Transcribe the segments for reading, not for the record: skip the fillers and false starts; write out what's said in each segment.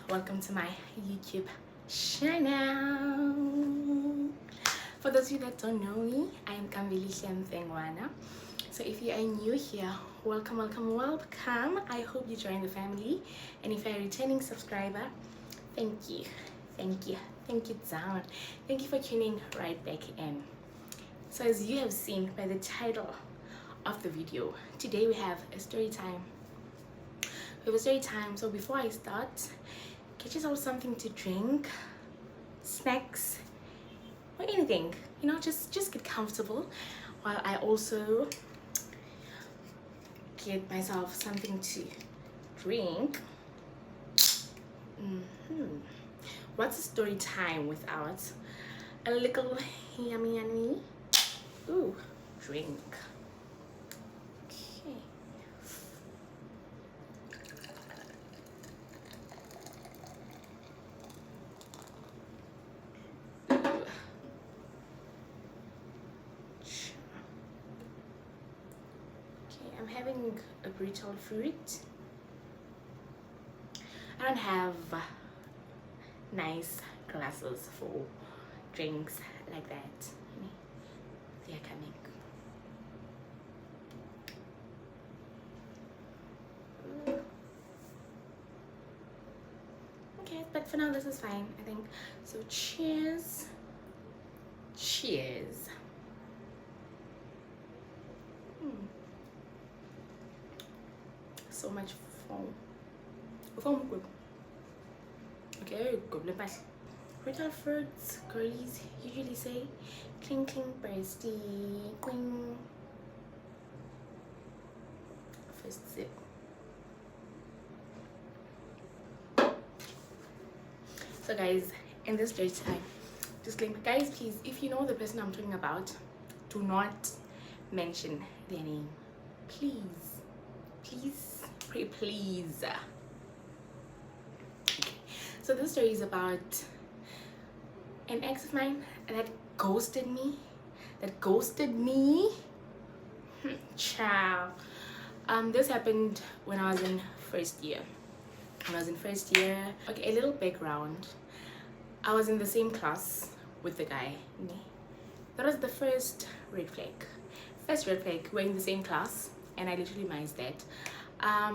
welcome to my YouTube channel. For those of you that don't know me, I am Kambilisha Mthengwana. So if you are new here, welcome. I hope you join the family, and if you're a returning subscriber, thank you down. Thank you for tuning right back in. So as you have seen by the title of the video, today we have a story time. So before I start, get yourself something to drink, snacks, or anything, just get comfortable while I also get myself something to drink. What's a story time without a little yummy drink? Okay. I'm having a brutal fruit. I don't have nice glasses for drinks like that. They are coming. Okay, but for now this is fine, I think. So cheers. So much foam. Good. Okay, good. Brittle fruits, girlies usually say cling, bursty, quing. First sip. So guys, in this story time, disclaimer, guys, please, if you know the person I'm talking about, do not mention their name. Please. Okay. So this story is about an ex of mine that ghosted me. Ciao. This happened when I was in first year. Okay, a little background. I was in the same class with the guy. That was the first red flag. We're in the same class, and I literally missed that.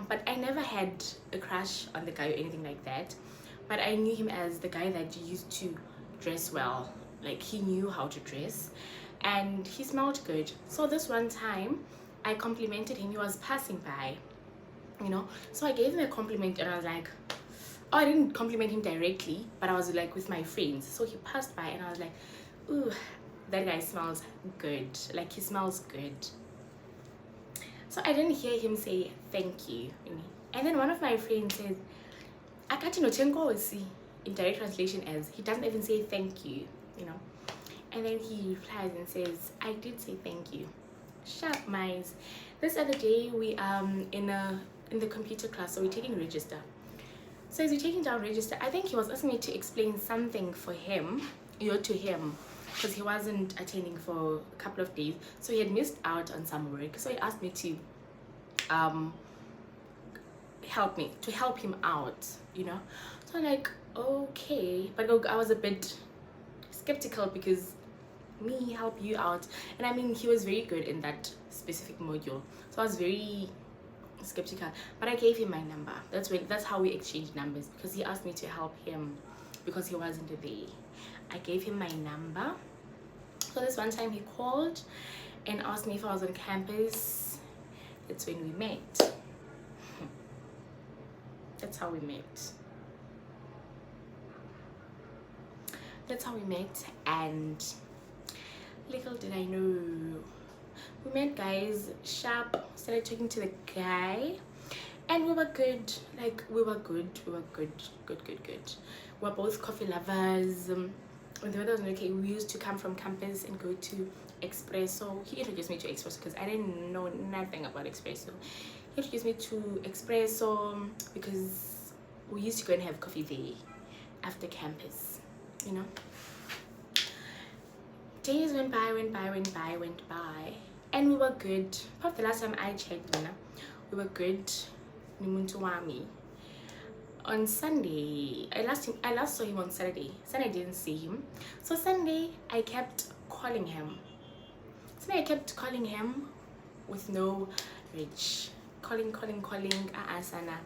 But I never had a crush on the guy or anything like that. But I knew him as the guy that used to dress well. Like, he knew how to dress, and he smelled good. So this one time, I complimented him. He was passing by, So I gave him a compliment, and I was like, oh, I didn't compliment him directly, but I was like with my friends. So he passed by, and I was like, ooh, that guy smells good. Like, he smells good. So I didn't hear him say thank you. And then one of my friends said, Akati no chenko see, in direct translation as, he doesn't even say thank you, And then he replies and says, I did say thank you. Sharp minds. This other day, we in the computer class, so we're taking register. So as we're taking down register, I think he was asking me to explain something for him, to him, because he wasn't attending for a couple of days, so he had missed out on some work. So he asked me to help him out, So I'm like, okay, but I was a bit skeptical because me help you out, and I mean, he was very good in that specific module, so I was very skeptical. But I gave him my number. That's how we exchanged numbers, because he asked me to help him because he wasn't there. I gave him my number. So this one time he called and asked me if I was on campus. That's when we met. That's how we met. And little did I know, we met, guys, sharp, started talking to the guy, and we were good. We were good. We're both coffee lovers. When the weather was okay, we used to come from campus and go to Espresso. He introduced me to Espresso because I didn't know nothing about Espresso. He introduced me to Espresso because we used to go and have coffee there after campus, Days went by, and we were good. Probably the last time I checked, we were good. Nimuntu wami. On Sunday, I last saw him on Saturday. Sunday I didn't see him. So Sunday I kept calling him. Sunday I kept calling him with no reach. Calling. Sana.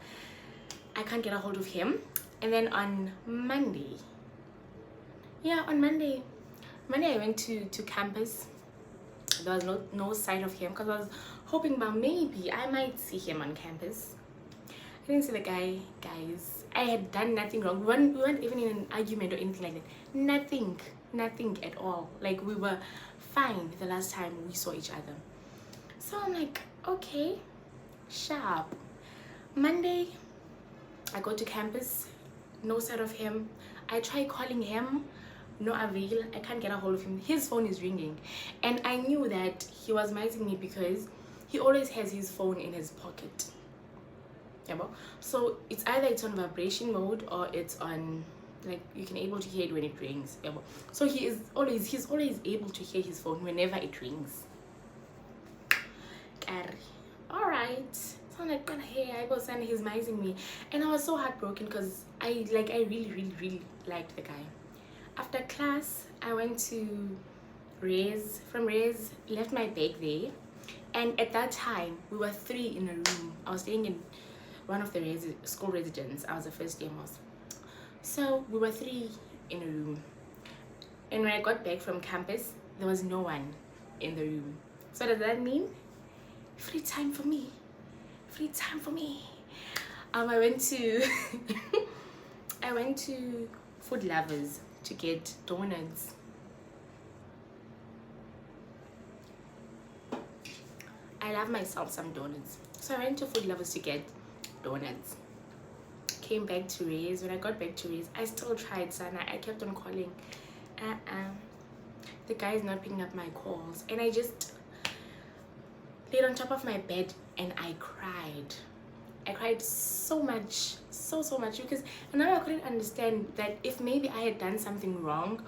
I can't get a hold of him. And then on Monday, I went to campus. There was no sight of him because I was hoping that maybe I might see him on campus. I didn't see the guy, guys. I had done nothing wrong. We weren't even in an argument or anything like that. Nothing at all. Like, we were fine the last time we saw each other. So I'm like, okay, sharp. Monday, I go to campus, no sight of him. I try calling him, no avail. I can't get a hold of him. His phone is ringing, and I knew that he was messaging me because he always has his phone in his pocket. Yeah, so it's either it's on vibration mode or it's on, like, you can able to hear it when it rings. Yeah, so he's always able to hear his phone whenever it rings. All right. So I'm like, hey, I was saying he's messaging me, and I was so heartbroken because I really liked the guy. After class, I went to Ray's. From Ray's, left my bag there, and at that time we were 3 in a room. I was staying in one of the school residence. I was a first year most. So we were 3 in a room, and when I got back from campus, there was no one in the room. So does that mean free time for me? I went to I went to Food Lovers to get donuts. I love myself some donuts, so I went to Food Lovers to get donuts. Came back to Ray's. When I got back to Ray's, I still tried, Sana. I kept on calling. The guy is not picking up my calls, and I just laid on top of my bed and I cried. I cried so much because now I couldn't understand that if maybe I had done something wrong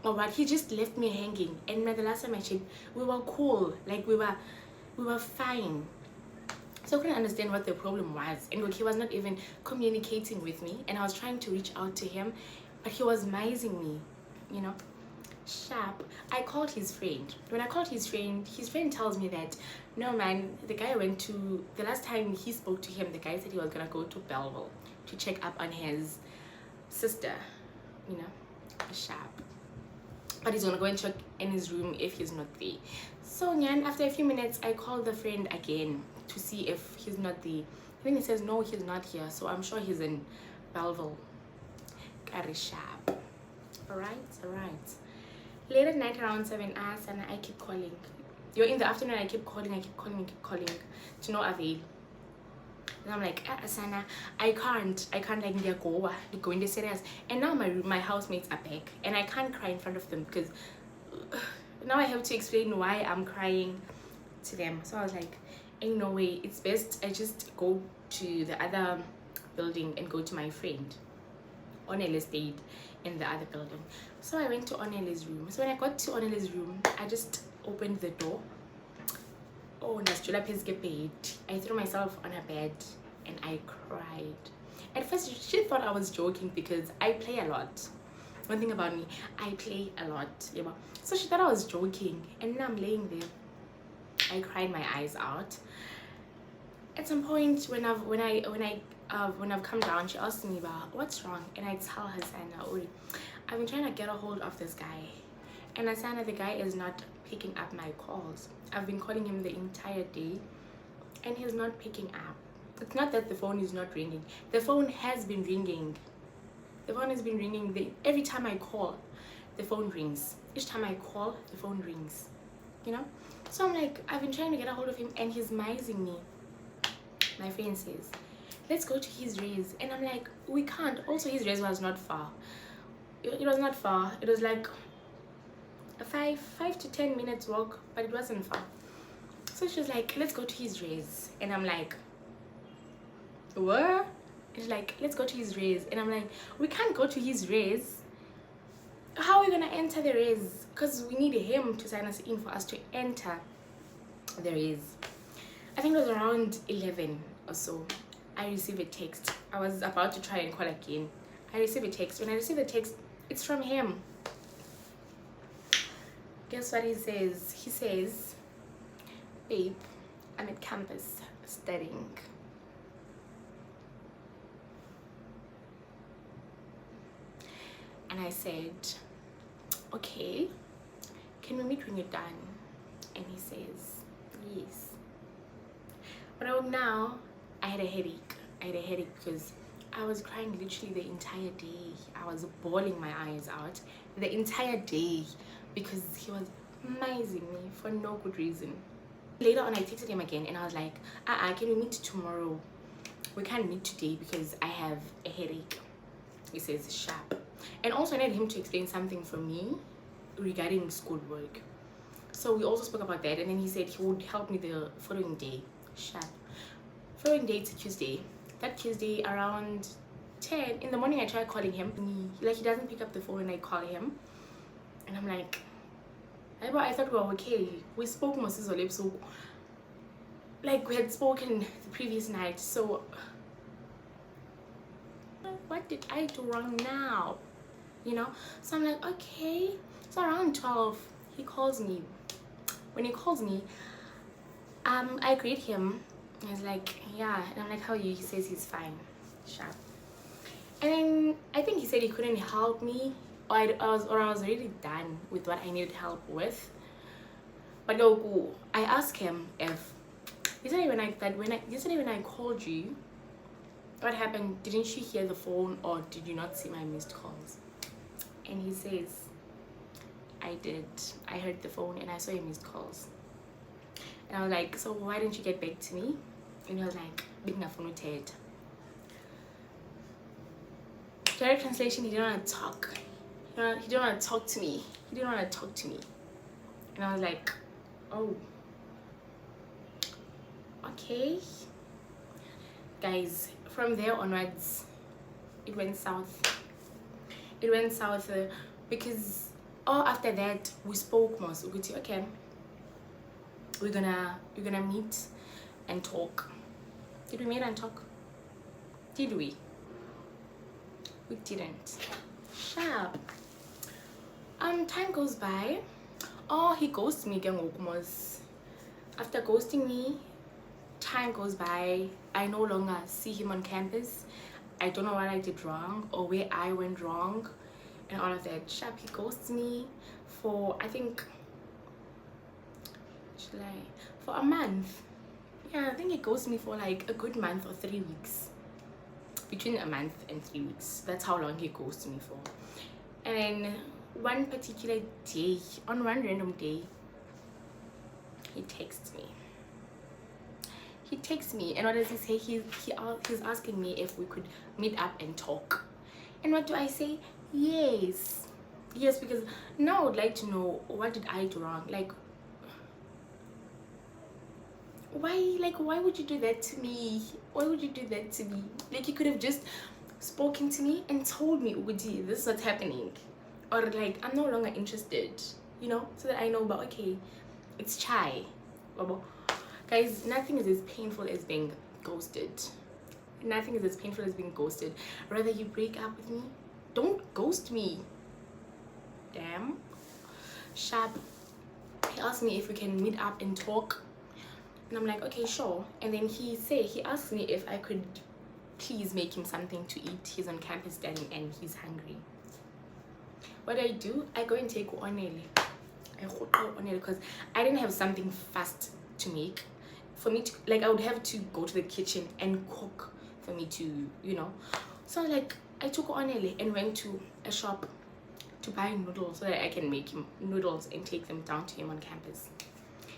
or what. He just left me hanging, and the last time I checked, we were cool, like we were fine. So I couldn't understand what the problem was, and he was not even communicating with me, and I was trying to reach out to him, but he was missing me, you know. Sharp. I called his friend. When I called his friend tells me that, no man, the guy went to, the last time he spoke to him, the guy said he was gonna go to Belleville to check up on his sister, you know. Sharp. But he's gonna go and check in his room if he's not there. So Nyan, after a few minutes, I called the friend again to see if he's not there. Then he says no, he's not here, so I'm sure he's in Belleville. Very sharp. Alright. Late at night around 7 hours, and I keep calling. You're in the afternoon, I keep calling to no avail. And I'm like, Asana, I can't like go in the serious. And now my housemates are back, and I can't cry in front of them because now I have to explain why I'm crying to them. So I was like, ain't no way, it's best I just go to the other building and go to my friend. Onele stayed in the other building. So I went to Onele's room. So when I got to Onele's room, I just opened the door. Oh, I threw myself on her bed and I cried. At first, she thought I was joking because I play a lot. One thing about me, I play a lot. You know? So she thought I was joking, and now I'm laying there. I cried my eyes out. At some point, when I've come down, she asked me about what's wrong, and I tell her, Sana, I've been trying to get a hold of this guy, and Asana, the guy is not picking up my calls. I've been calling him the entire day, and he's not picking up. It's not that the phone is not ringing. The phone has been ringing. Every time I call, the phone rings. Each time I call, the phone rings. You know? So I'm like, I've been trying to get a hold of him, and he's missing me. My friend says, let's go to his race, and I'm like, we can't. Also, his race was not far. It was not far. It was like a 5 to 10 minutes walk, but it wasn't far. So she was like, let's go to his race, and I'm like, what? It's like, let's go to his race, and I'm like, we can't go to his race. How are we gonna enter the race? Because we need him to sign us in for us to enter the race. I think it was around 11 or so. I received a text. I was about to try and call again. I received a text. When I received the text, it's from him. Guess what he says? He says, babe, I'm at campus studying. And I said, okay, can we meet when you're done? And he says, yes. But now I had a headache. I had a headache because I was crying literally the entire day. I was bawling my eyes out the entire day because he was amazing me for no good reason. Later on, I texted him again and I was like, can we meet tomorrow? We can't meet today because I have a headache. He says, sharp. And also I needed him to explain something for me regarding schoolwork. So we also spoke about that, and then he said he would help me the following day. Sharp. Following day, it's a Tuesday. That Tuesday around 10 in the morning, I tried calling him. He doesn't pick up the phone and I call him. And I'm like, I thought we were okay. We spoke Mosizolep, so like we had spoken the previous night. So what did I do wrong now? You know? So I'm like, okay. So around 12, he calls me. When he calls me, I greet him. I was like, yeah. And I'm like, how are you? He says he's fine. Sharp. And then I think he said he couldn't help me, or I was already done with what I needed help with. But no, I asked him if yesterday when I called you, what happened? Didn't you hear the phone, or did you not see my missed calls? And he says, I did. I heard the phone and I saw your missed calls. And I was like, so why didn't you get back to me? And he was like, big enough for no Ted. Direct translation, he didn't want to talk. He didn't want to talk to me. He didn't want to talk to me. And I was like, oh, okay. Guys, from there onwards, it went south. It went south because after that we spoke more. So okay, we're gonna meet and talk. Did we meet and talk? Did we? We didn't. Sharp. Time goes by. He ghosted me again. After ghosting me, time goes by. I no longer see him on campus. I don't know what I did wrong or where I went wrong and all of that. Sharp, he ghosts me for, I think, for a month. Yeah, I think he ghosted me for like a good month or 3 weeks. Between a month and 3 weeks. That's how long he ghosted me for. And then one particular day, on one random day, he texts me. And what does he say? He's asking me if we could meet up and talk. And what do I say? Yes, because now I would like to know, what did I do wrong? Why would you do that to me? Why would you do that to me? Like, you could have just spoken to me and told me, Ugudi, this is what's happening, or like, I'm no longer interested, you know, so that I know. But okay, it's chai, guys. Nothing is as painful as being ghosted. Nothing is as painful as being ghosted. Rather you break up with me, don't ghost me. Damn. Sharp. He asked me if we can meet up and talk, and I'm like, okay, sure. And then he asked me if I could please make him something to eat. He's on campus studying and he's hungry. What do? I go and take onele. Because I didn't have something fast to make for me to, like, I would have to go to the kitchen and cook for me to, you know. So like, I took onele and went to a shop to buy noodles so that I can make him noodles and take them down to him on campus.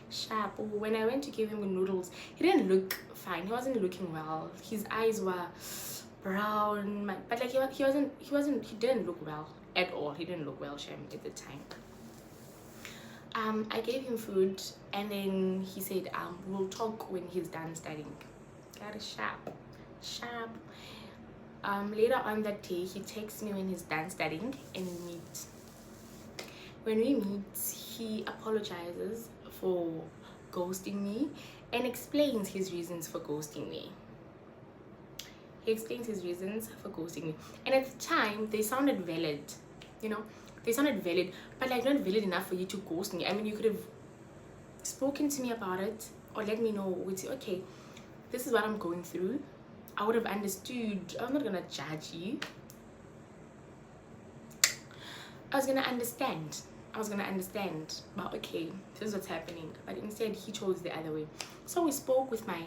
Sharp. When I went to give him the noodles, he didn't look fine. He wasn't looking well. His eyes were brown, but like he didn't look well at all. He didn't look well, Shem, at the time. I gave him food, and then he said, we'll talk when he's done studying. That is sharp. Later on that day, he texts me when he's done studying, and we meet. When we meet, he apologizes for ghosting me and explains his reasons for ghosting me. He explains his reasons for ghosting me, and at the time they sounded valid, you know, they sounded valid, but like not valid enough for you to ghost me. I mean, you could have spoken to me about it or let me know, with okay, this is what I'm going through. I would have understood. I'm not gonna judge you. I was gonna understand. But okay, this is what's happening. But instead he chose the other way. So we spoke with my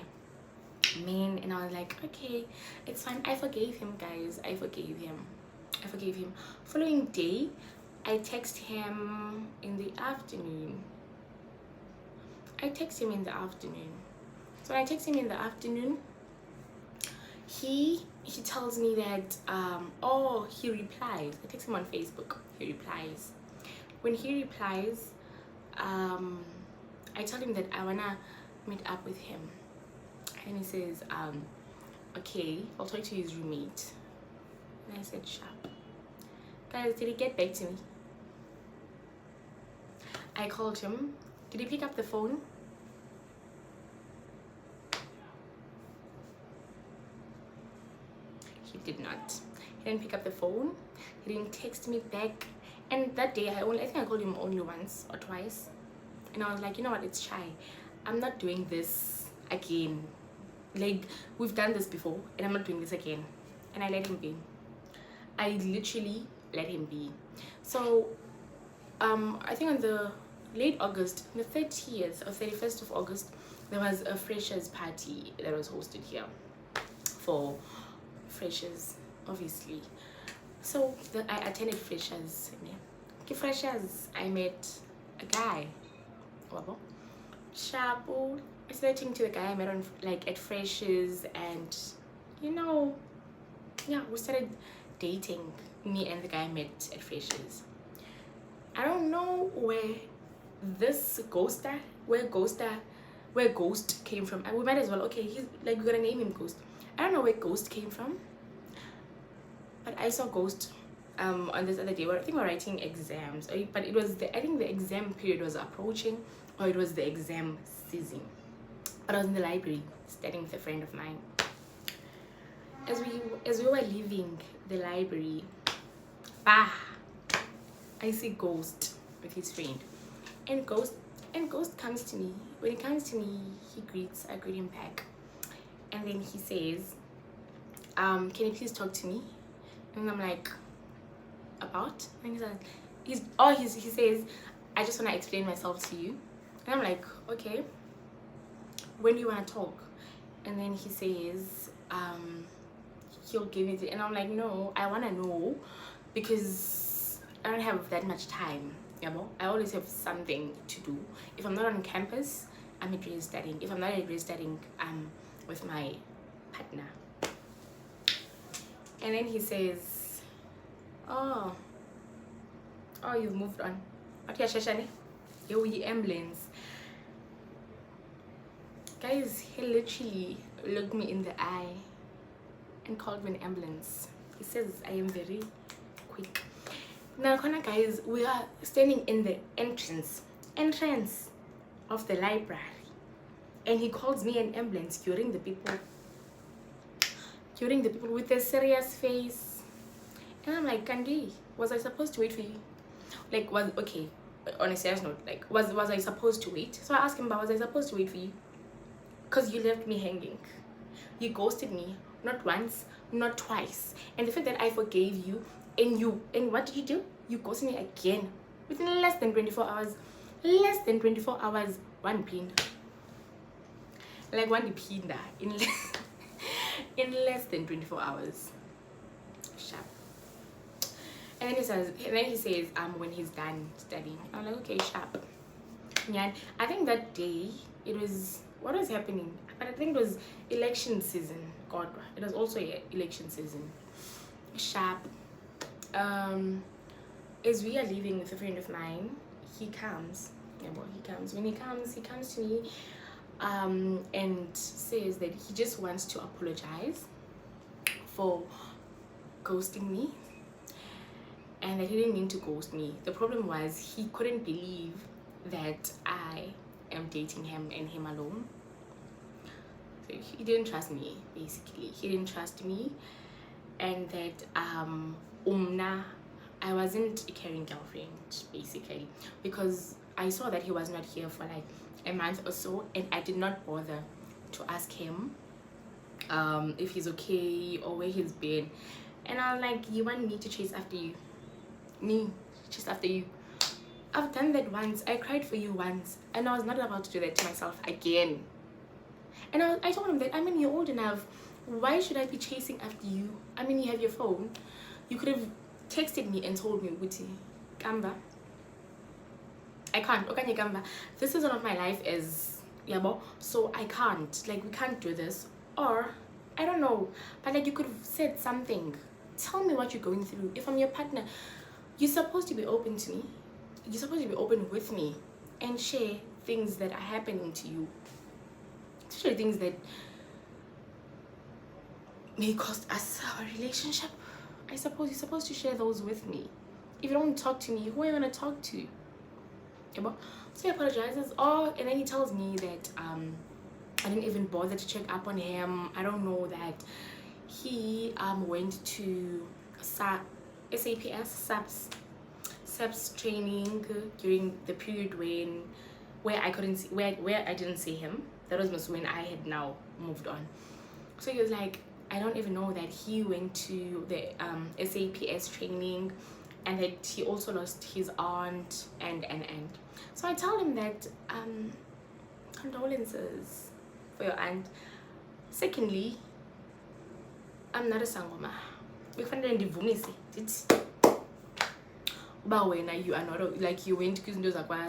man and I was like, okay, it's fine. I forgave him, guys. I forgave him. Following day, I text him in the afternoon. So when I text him in the afternoon, he tells me that he replies. I text him on Facebook. He replies. When he replies, I tell him that I wanna meet up with him, and he says, okay, I'll talk to his roommate. And I said, sharp. Guys, did he get back to me? I called him. Did he pick up the phone? He did not. He didn't pick up the phone. He didn't text me back. And that day, I think I called him only once or twice. And I was like, you know what, it's shy. I'm not doing this again. Like, we've done this before, and I'm not doing this again. And I let him be. I literally let him be. So, I think on the late August, the 30th or 31st of August, there was a freshers party that was hosted here for freshers, obviously. So I attended freshers. Okay, freshers, I met a guy. Shabu. I started talking to the guy I met on at freshers, and yeah, we started dating. Me and the guy I met at freshers. I don't know where Ghost came from. And we might as well, okay, he's like, we're gonna name him Ghost. I don't know where Ghost came from, but I saw Ghost on this other day. I think we're writing exams, but it was I think the exam period was approaching, or it was the exam season. But I was in the library studying with a friend of mine. As we were leaving the library, I see Ghost with his friend, and Ghost comes to me. When he comes to me, I greet him back, and then he says, can you please talk to me? And I'm like, about? And he says, I just want to explain myself to you. And I'm like, okay, when do you want to talk? And then he says, he'll give it, and I'm like, no, I want to know, because I don't have that much time. I always have something to do. If I'm not on campus, I'm at grade studying. If I'm not at grade studying, I'm with my partner. And then he says, oh, you've moved on. Okay, Shashani, you ambulance. Guys, he literally looked me in the eye and called me an ambulance. He says I am very quick. Now, guys, we are standing in the entrance of the library, and he calls me an ambulance, curing the people with a serious face. And I'm like, Kandi, was I supposed to wait for you? Like, okay, on a serious note, like, was I supposed to wait? So I asked him, but was I supposed to wait for you? Because you left me hanging. You ghosted me, not once, not twice. And the fact that I forgave you, and what did you do? You ghosted me again within less than 24 hours. One pin. Like one pinda in less than 24 hours. Sharp. And then he says, when he's done studying. I'm like, okay, sharp. Yeah, I think that day it was, what was happening? But I think it was election season. God, it was also election season. Sharp. As we are leaving with a friend of mine, he comes. When he comes to me, and says that he just wants to apologize for ghosting me, and that he didn't mean to ghost me. The problem was he couldn't believe that I am dating him and him alone. he didn't trust me. Basically, he didn't trust me, and that umna, I wasn't a caring girlfriend, basically, because I saw that he was not here for like a month or so, and I did not bother to ask him if he's okay or where he's been. And I was like, you want me to chase after you? Me chase after you? I've done that once. I cried for you once, and I was not about to do that to myself again. And I told him that, I mean, you're old enough. Why should I be chasing after you? I mean, you have your phone. You could have texted me and told me, Uti, Gamba. I can't. Okay, Gamba. This season of my life is yabo, so I can't. Like, we can't do this. Or I don't know, but like, you could have said something. Tell me what you're going through. If I'm your partner, you're supposed to be open to me. You're supposed to be open with me and share things that are happening to you, especially things that may cost us our relationship. I suppose you're supposed to share those with me. If you don't talk to me, who are you gonna talk to? So he apologizes. Oh, and then he tells me that I didn't even bother to check up on him. I don't know that he went to SAPS training during the period where I couldn't see, where I didn't see him. That was when I had now moved on. So he was like, I don't even know that he went to the SAPS training, and that he also lost his aunt and. So I told him that condolences for your aunt. Secondly, I'm not a sangoma. Uba wena you are not like you went kwizinto zakwa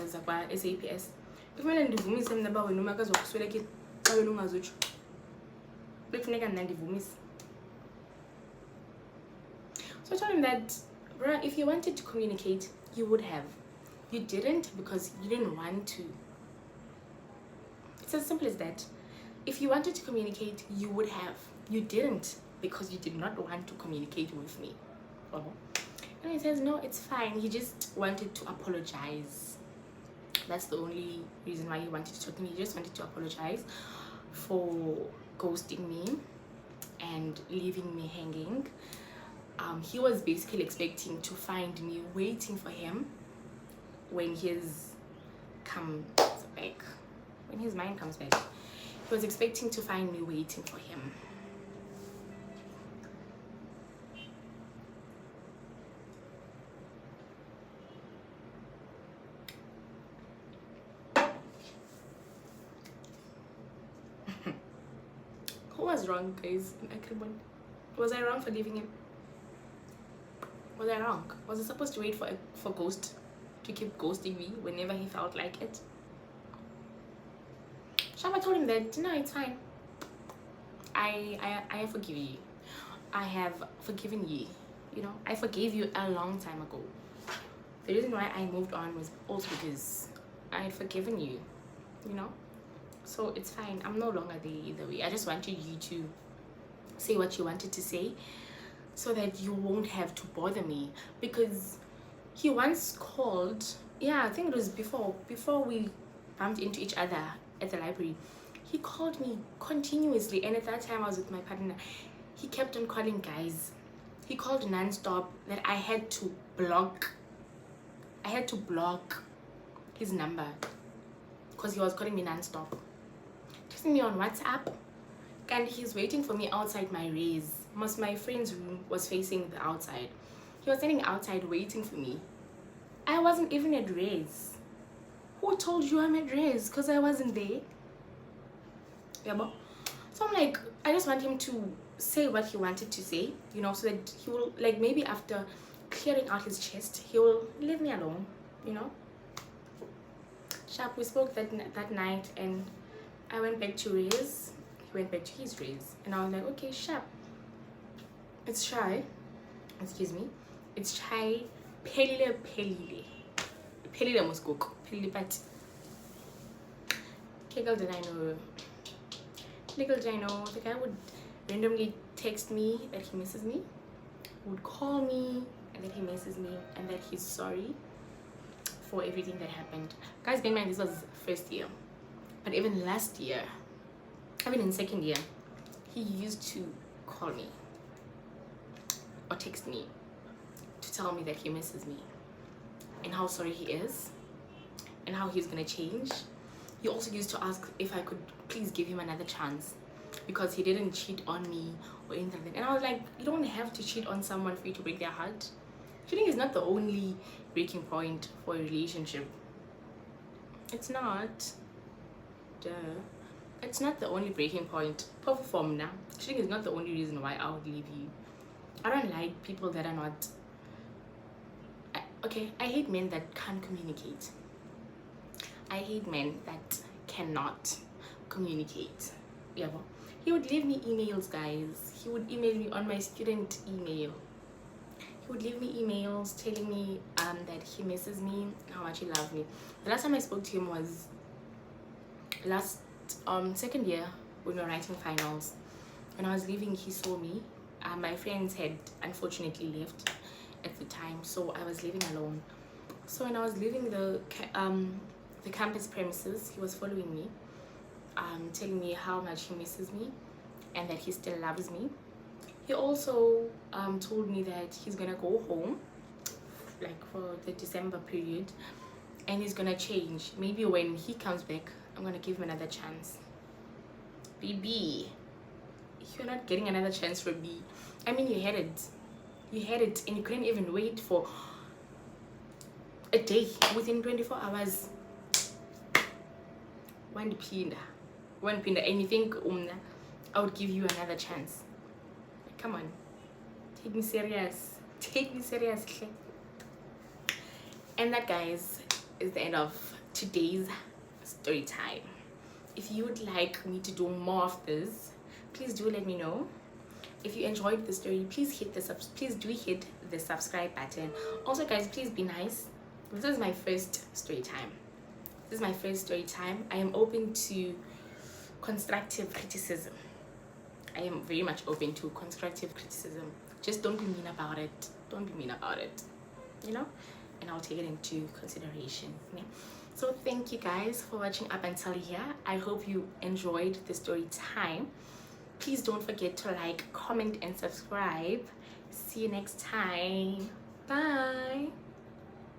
SAPS. Kufanele ndivumise mina ba wena uma kazokuswelekile ba wena ungazutsho. Bekufuneka mina ndivumise. So I told him that, bro, if you wanted to communicate, you would have. You didn't because you didn't want to. It's as simple as that. If you wanted to communicate, you would have. You didn't because you did not want to communicate with me. And he says, no, it's fine. He just wanted to apologize. That's the only reason why he wanted to talk to me. He just wanted to apologize for ghosting me and leaving me hanging. He was basically expecting to find me waiting for him when his mind comes back. He was expecting to find me waiting for him. Who was wrong, guys? Was I wrong for leaving him? Was I wrong? Was I supposed to wait for Ghost to keep ghosting me whenever he felt like it? Shama told him that no, it's fine. I forgive you. I have forgiven you. You know, I forgave you a long time ago. The reason why I moved on was also because I had forgiven you. You know, so it's fine. I'm no longer there either way. I just wanted you to say what you wanted to say, so that you won't have to bother me. Because he once called, yeah, I think it was before we bumped into each other at the library. He called me continuously, and at that time I was with my partner. He kept on calling guys. He called non-stop that I had to block his number because he was calling me non-stop, texting me on WhatsApp, and he's waiting for me outside my raise. My friend's room was facing the outside. He was standing outside waiting for me. I wasn't even at raise. Who told you I'm at raise? Because I wasn't there. Yeah, but so I'm like, I just want him to say what he wanted to say, you know, so that he will, like, maybe after clearing out his chest, he will leave me alone, you know. Sharp, we spoke that night, and I went back to raise. He went back to his raise, and I was like, okay, Sharp, it's shy, excuse me, it's shy, pelile muskuk, pelile pat. Little did I know, the guy would randomly text me that he misses me, would call me and that he misses me, and that he's sorry for everything that happened. Guys, bear in mind, this was first year, but even last year I mean in second year, he used to call me or text me to tell me that he misses me and how sorry he is and how he's gonna change. He also used to ask if I could please give him another chance because he didn't cheat on me or anything like that. And I was like, you don't have to cheat on someone for you to break their heart. Cheating is not the only breaking point for a relationship. It's not. Duh. It's not the only breaking point. Perform now. Cheating is not the only reason why I would leave you. I don't like people that are not. I hate men that can't communicate. I hate men that cannot communicate. Yeah, he would leave me emails, guys. He would email me on my student email. He would leave me emails telling me that he misses me, how much he loves me. The last time I spoke to him was last second year when we were writing finals. When I was leaving, he saw me. My friends had unfortunately left at the time, so I was living alone. So when I was leaving the campus premises, he was following me, telling me how much he misses me and that he still loves me. He also told me that he's gonna go home like for the December period and he's gonna change. Maybe when he comes back, I'm gonna give him another chance. Baby, you're not getting another chance from me. I mean, you had it and you couldn't even wait for a day. Within 24 hours, one pinda, and you think I would give you another chance? Like, come on, take me seriously. And that, guys, is the end of today's story time. If you would like me to do more of this, please do let me know. If you enjoyed the story, please hit the subscribe button. Also, guys, please be nice. This is my first story time. I am open to constructive criticism. I am very much open to constructive criticism. Just don't be mean about it. You know? And I'll take it into consideration. Yeah? So thank you guys for watching up until here. I hope you enjoyed the story time. Please don't forget to like, comment, and subscribe. See you next time. Bye.